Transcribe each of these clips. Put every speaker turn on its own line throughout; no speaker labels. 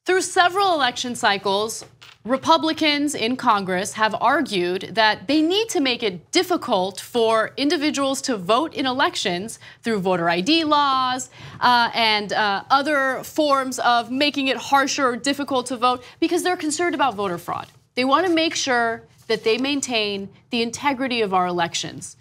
Through several election cycles, Republicans in Congress have argued that they need to make it difficult for individuals to vote in elections through voter ID laws and other forms of making it harsher or difficult to vote because they're concerned about voter fraud. They want to make sure that they maintain the integrity of our elections.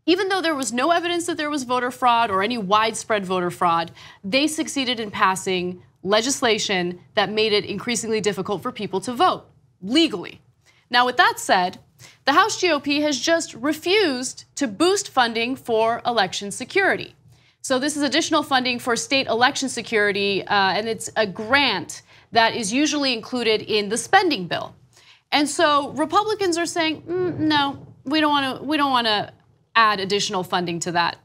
Even though there was no evidence that there was voter fraud or any widespread voter fraud, they succeeded in passing legislation that made it increasingly difficult for people to vote legally. Now, with that said, the House GOP has just refused to boost funding for election security. So this is additional funding for state election security, and it's a grant that is usually included in the spending bill. And so Republicans are saying, no, we don't want to add additional funding to that.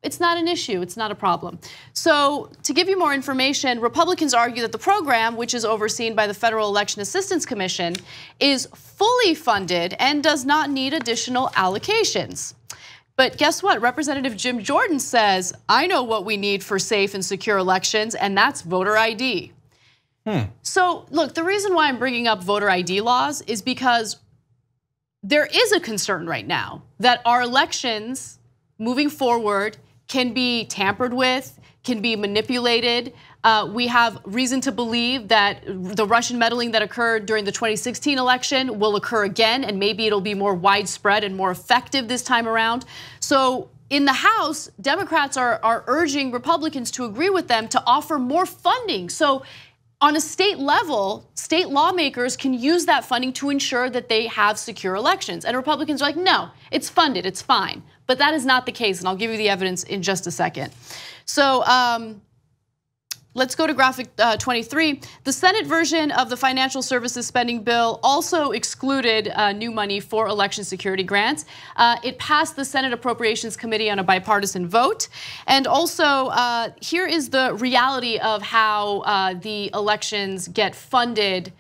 It's not an issue, it's not a problem. So to give you more information, Republicans argue that the program, which is overseen by the Federal Election Assistance Commission, is fully funded and does not need additional allocations. But guess what? Representative Jim Jordan says, I know what we need for safe and secure elections, and that's voter ID. So look, the reason why I'm bringing up voter ID laws is because there is a concern right now that our elections moving forward can be tampered with, can be manipulated. We have reason to believe that the Russian meddling that occurred during the 2016 election will occur again, and maybe it'll be more widespread and more effective this time around. So in the House, Democrats are urging Republicans to agree with them to offer more funding. So on a state level, state lawmakers can use that funding to ensure that they have secure elections. And Republicans are like, no, it's funded, it's fine. But that is not the case, and I'll give you the evidence in just a second. So let's go to graphic 23. The Senate version of the financial services spending bill also excluded new money for election security grants. It passed the Senate Appropriations Committee on a bipartisan vote. And also, here is the reality of how the elections get funded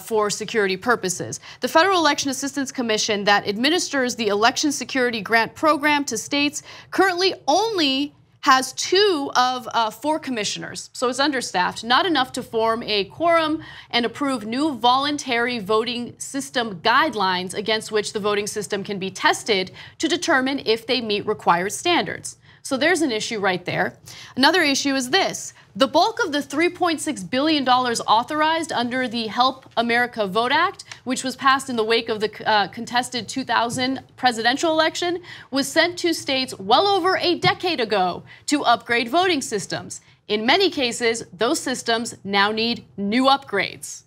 for security purposes. The Federal Election Assistance Commission that administers the election security grant program to states currently only has 2 of 4 commissioners, so it's understaffed, not enough to form a quorum and approve new voluntary voting system guidelines against which the voting system can be tested to determine if they meet required standards. So there's an issue right there. Another issue is this. The bulk of the $3.6 billion authorized under the Help America Vote Act, which was passed in the wake of the contested 2000 presidential election, was sent to states well over a decade ago to upgrade voting systems. In many cases, those systems now need new upgrades.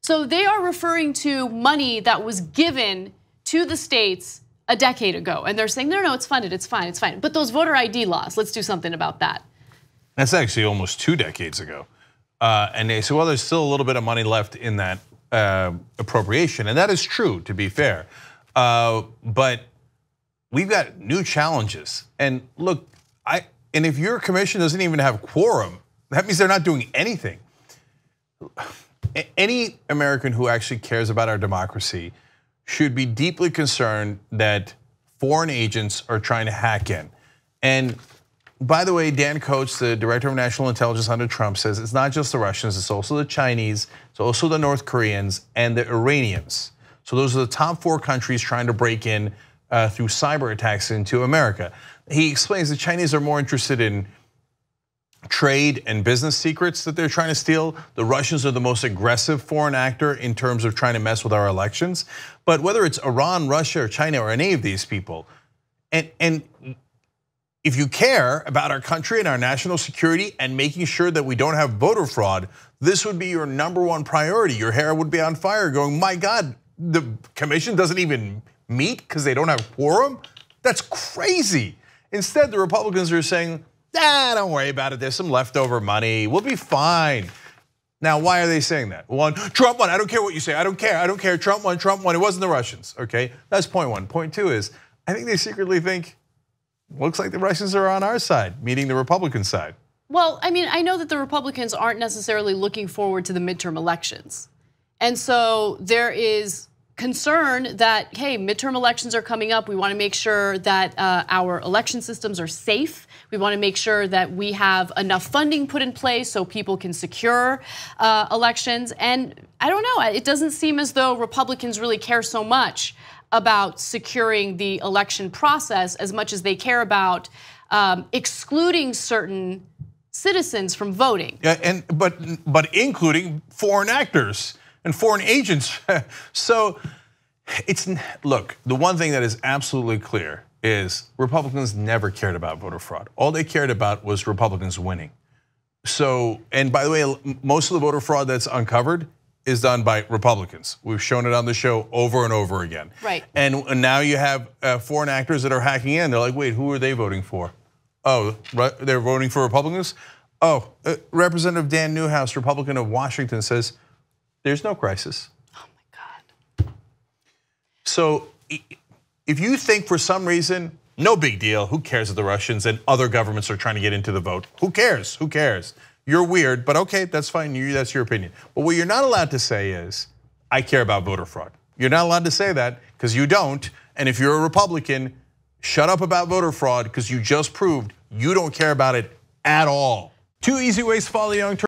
So they are referring to money that was given to the states a decade ago. And they're saying, no, it's funded, it's fine, it's fine. But those voter ID laws, let's do something about that.
That's actually almost 2 decades ago. And they say, well, there's still a little bit of money left in that appropriation. And that is true, to be fair. But we've got new challenges. And look, and if your commission doesn't even have quorum, that means they're not doing anything. Any American who actually cares about our democracy should be deeply concerned that foreign agents are trying to hack in. And by the way, Dan Coates, the director of national intelligence under Trump, says it's not just the Russians, it's also the Chinese, it's also the North Koreans and the Iranians. So those are the top 4 countries trying to break in through cyber attacks into America. He explains the Chinese are more interested in trade and business secrets that they're trying to steal. The Russians are the most aggressive foreign actor in terms of trying to mess with our elections. But whether it's Iran, Russia, or China, or any of these people, and if you care about our country and our national security and making sure that we don't have voter fraud, this would be your #1 priority. Your hair would be on fire going, my God, the commission doesn't even meet because they don't have quorum? That's crazy. Instead, the Republicans are saying, don't worry about it, there's some leftover money, we'll be fine. Now, why are they saying that? 1, Trump won, I don't care what you say, I don't care, Trump won, it wasn't the Russians, okay? That's point 1. Point 2 is, I think they secretly think, looks like the Russians are on our side, meaning the Republican side.
Well, I mean, I know that the Republicans aren't necessarily looking forward to the midterm elections. And so there is concern that, hey, midterm elections are coming up. We want to make sure that our election systems are safe. We want to make sure that we have enough funding put in place so people can secure elections. And I don't know, it doesn't seem as though Republicans really care so much about securing the election process as much as they care about excluding certain citizens from voting.
Yeah, but including foreign actors and foreign agents. So look, the one thing that is absolutely clear is Republicans never cared about voter fraud. All they cared about was Republicans winning. So, and by the way, most of the voter fraud that's uncovered is done by Republicans. We've shown it on the show over and over again.
Right.
And now you have foreign actors that are hacking in. They're like, wait, who are they voting for? Oh, they're voting for Republicans? Oh, Representative Dan Newhouse, Republican of Washington, says there's no crisis.
Oh my God.
So if you think for some reason, no big deal, who cares if the Russians and other governments are trying to get into the vote? Who cares? Who cares? You're weird, but okay, that's fine, that's your opinion. But what you're not allowed to say is, I care about voter fraud. You're not allowed to say that because you don't, and if you're a Republican, shut up about voter fraud because you just proved you don't care about it at all. 2 easy ways to follow the Young Turks.